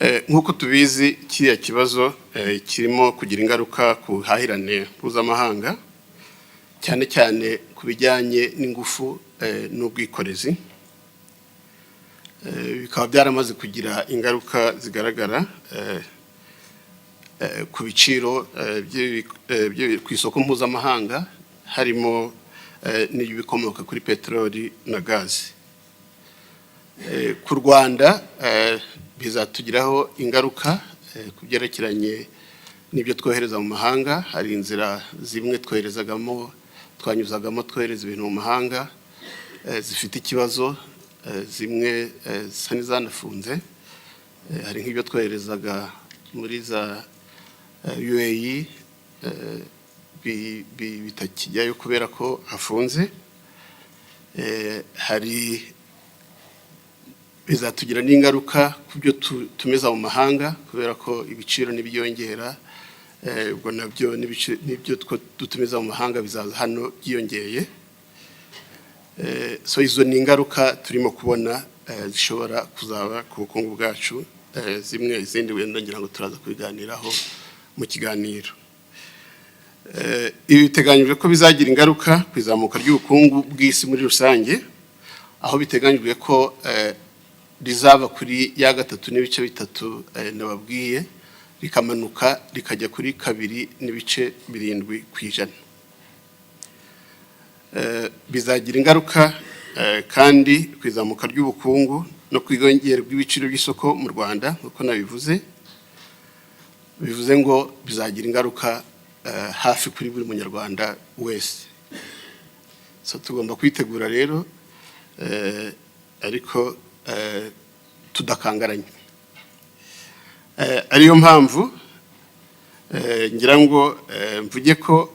nk'uko tubizi kiriya kibazo kirimo kugira ingaruka ku buhahirane mpuzamahanga cyane cyane ku bijyanye n'ingufu n'ubwikorezi. Bikaba byaramaze kugira ingaruka zigaragara ku biciro ku isoko mpuzamahanga harimo n'ibikomoka kuri peteroli na gazi. Ku Rwanda bizatugiraho ingaruka ku byerekeranye n'ibyo twohereza mu mahanga. Hari inzira zimwe twanyuzagamo twohereza ibintu mu mahanga zifite ikibazo, zimwe zisa n'izanafunze. Hari nk'ibyo twoherezaga muri za UAE bitakijyayo kubera ko hafunze. Bizatugira n'ingaruka ku byo tumeza mu mahanga kubera ko ibiciro n'ibyongera, ubwo nabyo n'ibyo dutumiza mu mahanga bizaza hano byiyongeye. So izo ni ingaruka turimo kubona zishobora kuzaba ku bukungu bwacu, zimwe izindi wenda ngira ngo turaza kubiganiraho mu kiganiro. Ibi biteganyijwe ko bizagira ingaruka ku izamuka ry'ubukungu bw'isi muri rusange, aho biteganyijwe ko rizava kuri ya 3.3 nababwiye rikamanuka rikajya kuri 2.7%. Bizagira ingaruka kandi ku izamuka ry'ubukungu no kwiyongera bw'ibiciro by'isoko mu Rwanda nk'uko nabivuze. Bivuze ngo bizagira ingaruka hafi kuri buri munyarwanda wese. So tugomba kwitegura rero ariko tudakangaranye. Ariyo mpamvu ngira ngo mvuge ko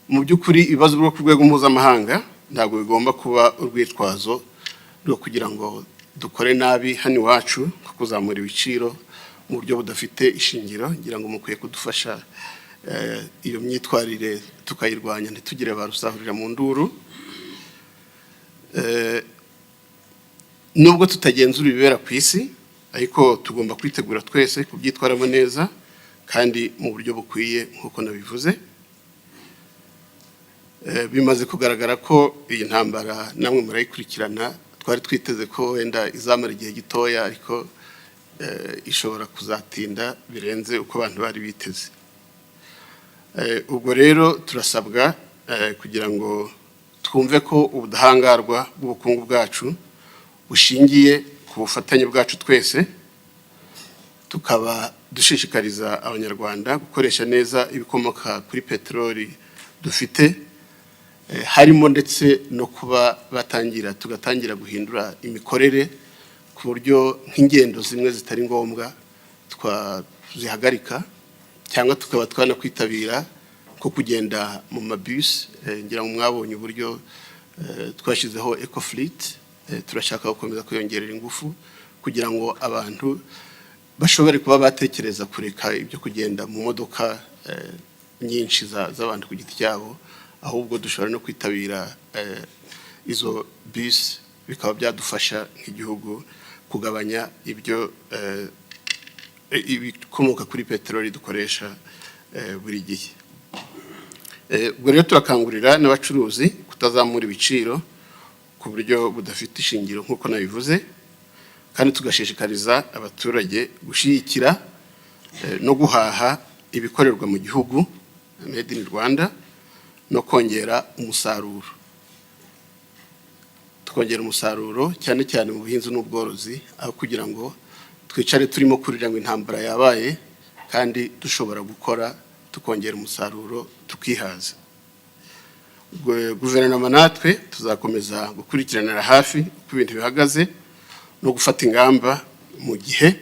mu by'ukuri ibibazo byo ku rwego mpuzamahanga ntabwo bigomba kuba urwitwazo rwo kugira ngo dukore nabi hano iwacu nko kuzamura ibiciro mu buryo budafite ishingiro. Ngira ngo mukwiye kudufasha iyo myitwarire tukayirwanya ntitugire barusahurira mu nduru. Nubwo tutagenzura ibibera ku isi, ariko tugomba kwitegura twese kubyitwaramo neza kandi mu buryo bukwiye nk'uko nabivuze. Bimaze kugaragara ko iyi ntambara namwe murayikurikirana, twari twiteze ko wenda izamara igihe gitoya ariko ishobora kuzatinda birenze uko abantu bari biteze. Ubwo rero turasabwa kugira ngo twumve ko ubudahangarwa bw'ubukungu bwacu bushingiye ku bufatanye bwacu twese, tukaba dushishikariza abanyarwanda gukoresha neza ibikomoka kuri peteroli dufite, harimo ndetse no kuba tugatangira guhindura imikorere ku buryo nk'ingendo zimwe zitari ngombwa twazihagarika cyangwa tukaba twanakwitabira ko kugenda mu mabus. Ngira ngo mwabonye uburyo twashyizeho eco fleet. Turashaka gukomeza kuyongerera ingufu kugira ngo abantu bashobore kuba batekereza kureka ibyo kugenda mu modoka nyinshi z'abantu ku giti cyabo, ahubwo dushobora no kwitabira izo bus. Bikaba byadufasha nk'igihugu kugabanya ibyo ibikomoka kuri peteroli dukoresha buri gihe. Ubwo rero turakangurira n'abacuruzi kutazamura ibiciro ku buryo budafite ishingiro nk'uko nabivuze, kandi tugashishikariza abaturage gushyigikira no guhaha ibikorerwa mu gihugu made in Rwanda no kongera umusaruro. Tukongera umusaruro cyane cyane mu buhinzi n'ubworozi, aho kugira ngo twicare turimo kurira ngo intambara yabaye, kandi dushobora gukora tukongera umusaruro tukihaza. Guverinoma natwe tuzakomeza gukurikiranira hafi uko ibintu bihagaze no gufata ingamba mu gihe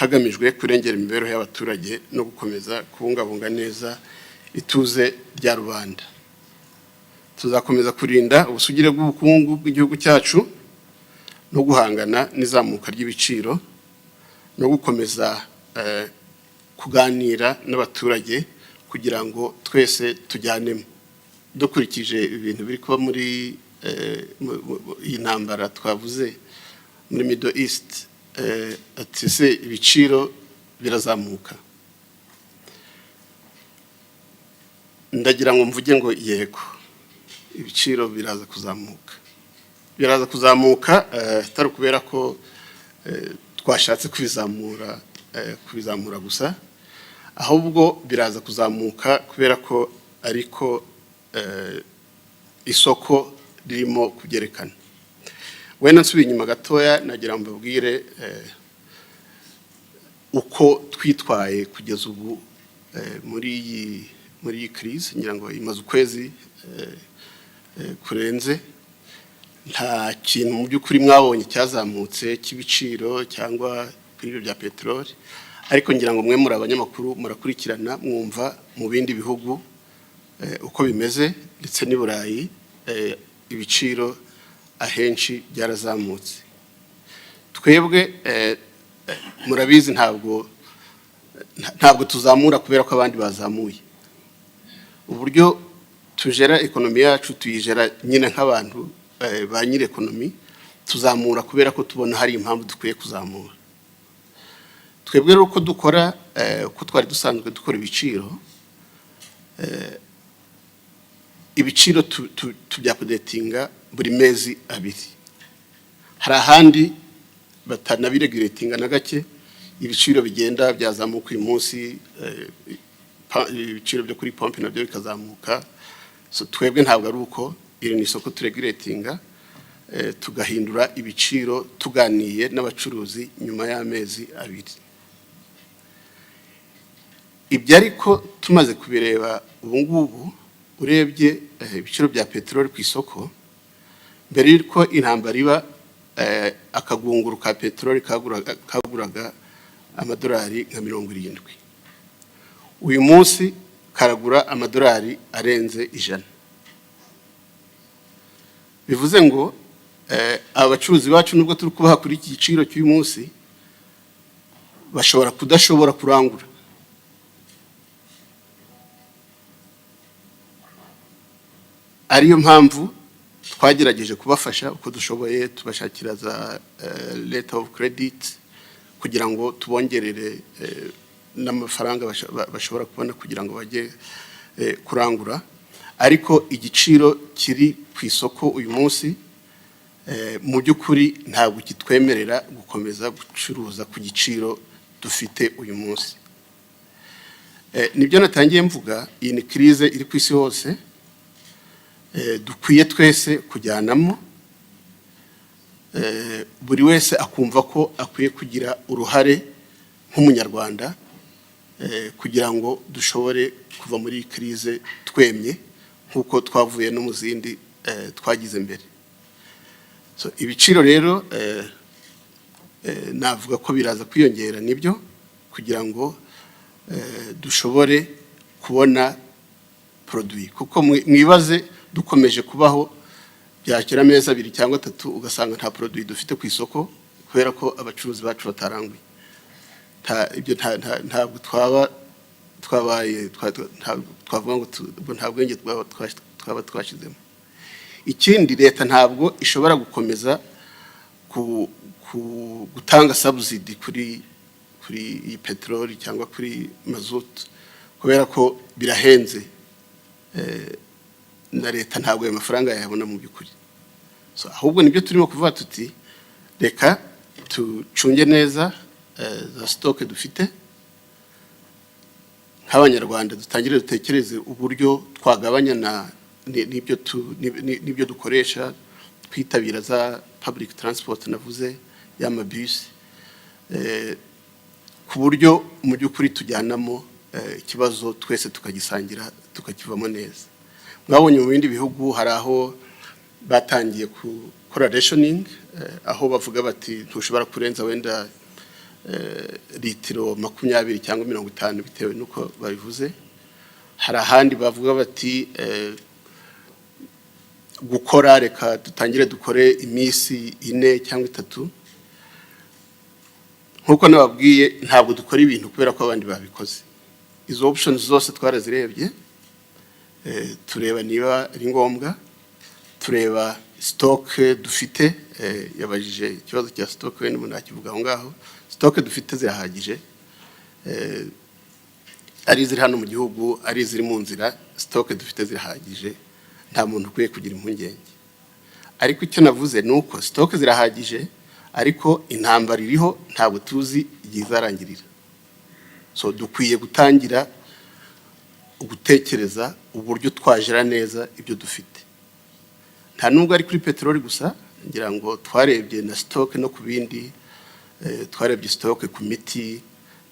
hagamijwe kurengera imibereho y'abaturage no gukomeza kubungabunga neza ituze rya rubanda. Tuzakomeza kurinda ubusugire bw'ubukungu bw'igihugu cyacu no guhangana n'izamuka ry'ibiciro no gukomeza kuganira n'abaturage kugira ngo twese tujyanemo. Dukurikije ibintu biri kuba muri iyi ntambara twavuze muri Middle East, ati se ibiciro birazamuka. Ndagira ngo mvuge ngo yego, ibiciro biraza kuzamuka. Biraza kuzamuka atari kubera ko twashatse kubizamura gusa, ahubwo biraza kuzamuka kubera ko ariko isoko ririmo kubyerekana. Wenda nsubiye inyuma gatoya, nagira ngo mbabwire uko twitwaye kugeza ubu muri iyi crise. Ngira ngo imaze ukwezi kurenze, nta kintu mu by'ukuri mwabonye cyazamutse cy'ibiciro cyangwa ibiciro bya peteroli, ariko ngira ngo mwe muri abanyamakuru murakurikirana mwumva mu bindi bihugu uko bimeze, ndetse n'i Burayi ibiciro ahenshi byarazamutse. Twebwe murabizi ntabwo tuzamura kubera ko abandi bazamuye. Uburyo tujera ekonomi yacu tuyijera nyine nk'abantu ba nyiri ekonomi, tuzamura kubera ko tubona hari impamvu dukwiye kuzamura. Twebwe rero uko dukora, uko twari dusanzwe dukora ibiciro tubyapodetinga buri mezi abiri. Hari ahandi batanabiregulatinga na gake, ibiciro bigenda byazamuka uyu munsi, ibiciro byo kuri pompe nabyo bikazamuka. So twebwe ntabwo ari uko, iri ni isoko turegulatinga, tugahindura ibiciro tuganiye n'abacuruzi nyuma y'amezi abiri. Ibyo ariko tumaze kubireba ubu ngubu, urebye ibiciro bya peteroli ku isoko, mbere y'uko intambara iba, akagunguru ka peteroli kaguraga amadolari nka 70. Uyu munsi karagura amadolari arenze 100. Bivuze ngo abacuruzi bacu nubwo turi kubaha kuri iki giciro cy'uyu munsi, bashobora kudashobora kurangura. Ariyo mpamvu twagerageje kubafasha uko dushoboye, tubashakira za letter of credit kugira ngo tubongerere n'amafaranga bashobora kubona kugira ngo bajye kurangura. Ariko igiciro kiri ku isoko uyu munsi mu by'ukuri ntabwo kitwemerera gukomeza gucuruza ku giciro dufite uyu munsi. Nibyo natangiye mvuga, iyi ni crise iri ku isi hose, dukwiye twese kujyanamo, buri wese akumva ko akwiye kugira uruhare nk'umunyarwanda kugira ngo dushobore kuva muri iyi crise twemye nk'uko twavuye no mu zindi twagize mbere. So ibiciro rero navuga ko biraza kwiyongera, nibyo, kugira ngo dushobore kubona produit. Kuko mwibaze dukomeje kubaho byakira amezi 2 cyangwa 3 ugasanga nta produit dufite ku isoko kubera ko abacuruzi bacu bataranguye. Ibyo ntabwo twavuga ngo nta bwenge twaba twashizemo. Ikindi, leta ntabwo ishobora gukomeza gutanga subsidy kuri iyi peteroli cyangwa kuri mazutu kubera ko birahenze, na leta ntabwo ayo mafaranga yabona mu by'ukuri. So ahubwo nibyo turimo kuvuga tuti reka tucunge neza za stock dufite nk'abanyarwanda, dutangire dutekereze uburyo twagabanya n'ibyo dukoresha, twitabira za public transport navuze, y'amabus, ku buryo mu by'ukuri tujyanamo ikibazo twese tukagisangira tukakivamo neza. Mwabonye mu bindi bihugu hari aho batangiye gukora rationing, aho bavuga bati ntushobora kurenza wenda litiro 20 cyangwa 50 bitewe nuko babivuze. Hari ahandi bavuga bati gukora, reka dutangire dukore iminsi 4 cyangwa 3. Nkuko nababwiye, ntabwo dukora ibintu kubera ko abandi babikoze. Izo options zose twarazirebye, tureba niba ari ngombwa, tureba stock dufite yabajije ikibazo cya stock wenda umuntu akivuga aho ngaho. Stock dufite zirahagije, ari ziri hano mu gihugu ari ziri mu nzira, stock dufite zirahagije, nta muntu ukwiye kugira impungenge. Ariko icyo navuze ni uko stock zirahagije, ariko intambara iriho ntabwo tuzi igihe izarangirira. So dukwiye gutangira gutekereza uburyo twajera neza ibyo dufite. Nta nubwo ari kuri peteroli gusa, ngira ngo twarebye na stock no ku bindi, twarebye stock ku miti,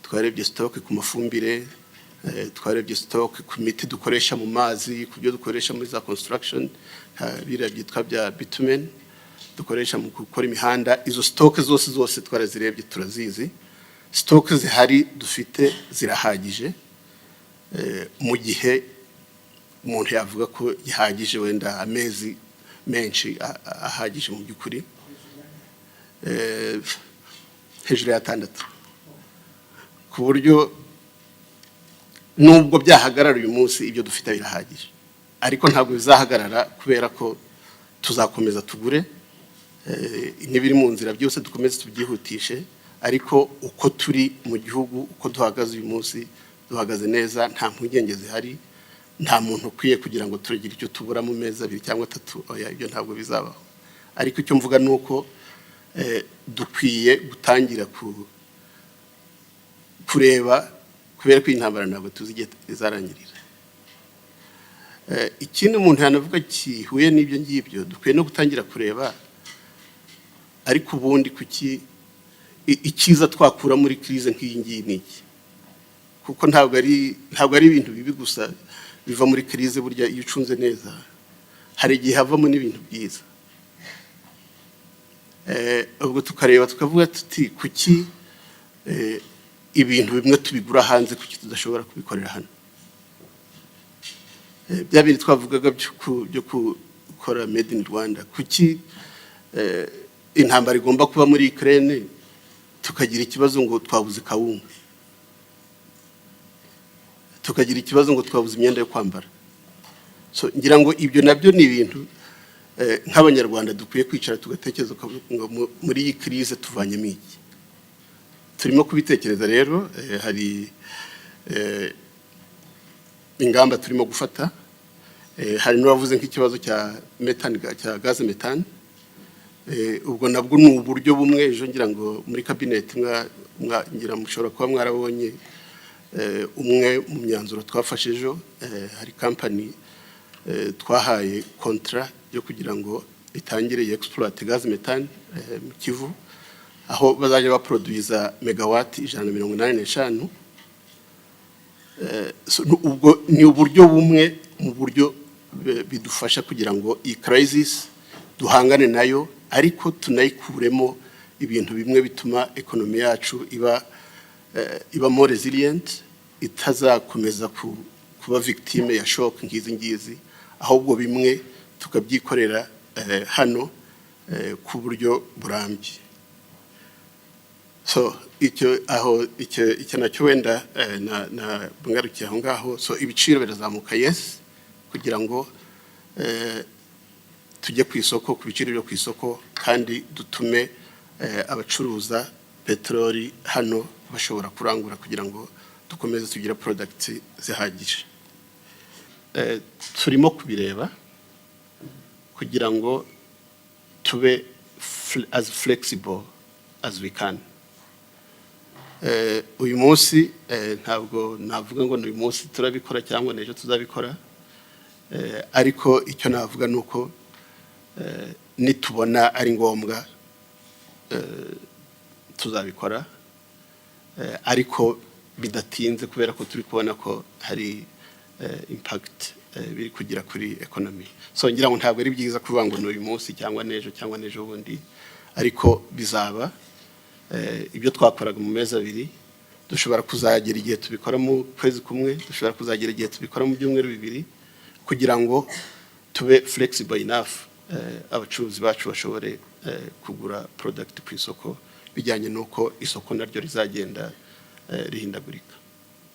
twarebye stock ku mafumbire, twarebye stock ku miti dukoresha mu mazi, ku byo dukoresha muri za construction, biriya byitwa bya bitumen dukoresha mu gukora imihanda. Izo stock zose twarazirebye turazizi. Stock zihari dufite zirahagije, mu gihe umuntu yavuga ko gihagije wenda amezi menshi ahagije mu by'ukuri, hejuru ya 6, ku buryo nubwo byahagarara uyu munsi ibyo dufite birahagije. Ariko ntabwo bizahagarara kubera ko tuzakomeza tugure n'ibiri mu nzira byose dukomeze tubyihutishe. Ariko uko turi mu gihugu, uko duhagaze uyu munsi, duhagaze neza, nta mpungenge zihari, nta muntu ukwiye kugira ngo turagire icyo tubura mu mezi 2 cyangwa 3. Oya, ibyo ntabwo bizabaho. Ariko icyo mvuga ni uko dukwiye gutangira kureba, kubera ko intambara ntabwo tuzi igihe izarangirira. Ikindi umuntu yanavuga kihuye n'ibyo ngibyo, dukwiye no gutangira kureba ariko ubundi kuki ikiza twakura muri crise nk'iyi ngiyi niki. Kuko ntabwo ari ibintu bibi gusa biva muri crise. Burya iyo ucunze neza hari igihe havamo n'ibintu byiza. Ubwo tukareba tukavuga tuti kuki ibintu bimwe tubigura hanze, kuki tudashobora kubikorera hano. Bya bintu twavugaga byo gukora made in Rwanda, kuki intambara igomba kuba muri Ukraine tukagira ikibazo ngo twabuze kawunga, tukagira ikibazo ngo twabuze imyenda yo kwambara. So ngira ngo ibyo nabyo ni ibintu nk'abanyarwanda dukwiye kwicara tugatekereza ngo muri iyi crise tuvanyemo iki. Turimo kubitekereza rero, hari ingamba turimo gufata. Hari n'uwavuze nk'ikibazo cya methane, cya gaz methane. Ubwo nabwo ni uburyo bumwe. Ejo ngira ngo muri cabinet ngira mushobora kuba mwarabonye umwe mu myanzuro twafashe ejo. Hari company twahaye contrat yo kugira ngo itangire exploit gaz methane mu Kivu, aho bazajya baproduiza megawatt 185. Ubwo ni uburyo bumwe mu buryo bidufasha kugira ngo iyi crisis duhangane nayo, ariko tunayikuremo ibintu bimwe bituma ekonomi yacu iba more resilient, itazakomeza kuba victime ya shock ngizi ngizi, ahubwo bimwe tukabyikorera hano ku buryo burambye. So icyo nacyo wenda na bungarukiye aho ngaho. So ibiciro birazamuka, yes, kugira ngo tujye ku isoko, ku biciro byo ku isoko, kandi dutume abacuruza peteroli hano bashobora kurangura kugira ngo dukomeze tugira product zihagije. Turimo kubireba kugira ngo tube as flexible as we can. Uyu munsi ntabwo navuga ngo uyu munsi turabikora cyangwa n'ejo tuzabikora, ariko icyo navuga nuko nitubona ari ngombwa tuzabikora, ariko bidatinze, kubera ko turi kubona ko hari impact biri kugira kuri economy. So ngira ngo ntabwo ari byiza kuvuga ngo uyu munsi cyangwa n'ejo bundi, ariko bizaba ibyo twakoraga mu mezi 2 dushobora kuzagera igihe tubikora mu kwezi kumwe, dushobora kuzagera igihe tubikora mu byumweru 2, kugira ngo tube flexible enough abacuruzi bacu bashobore kugura product ku isoko bijyanye nuko isoko naryo rizagenda rihindagurika.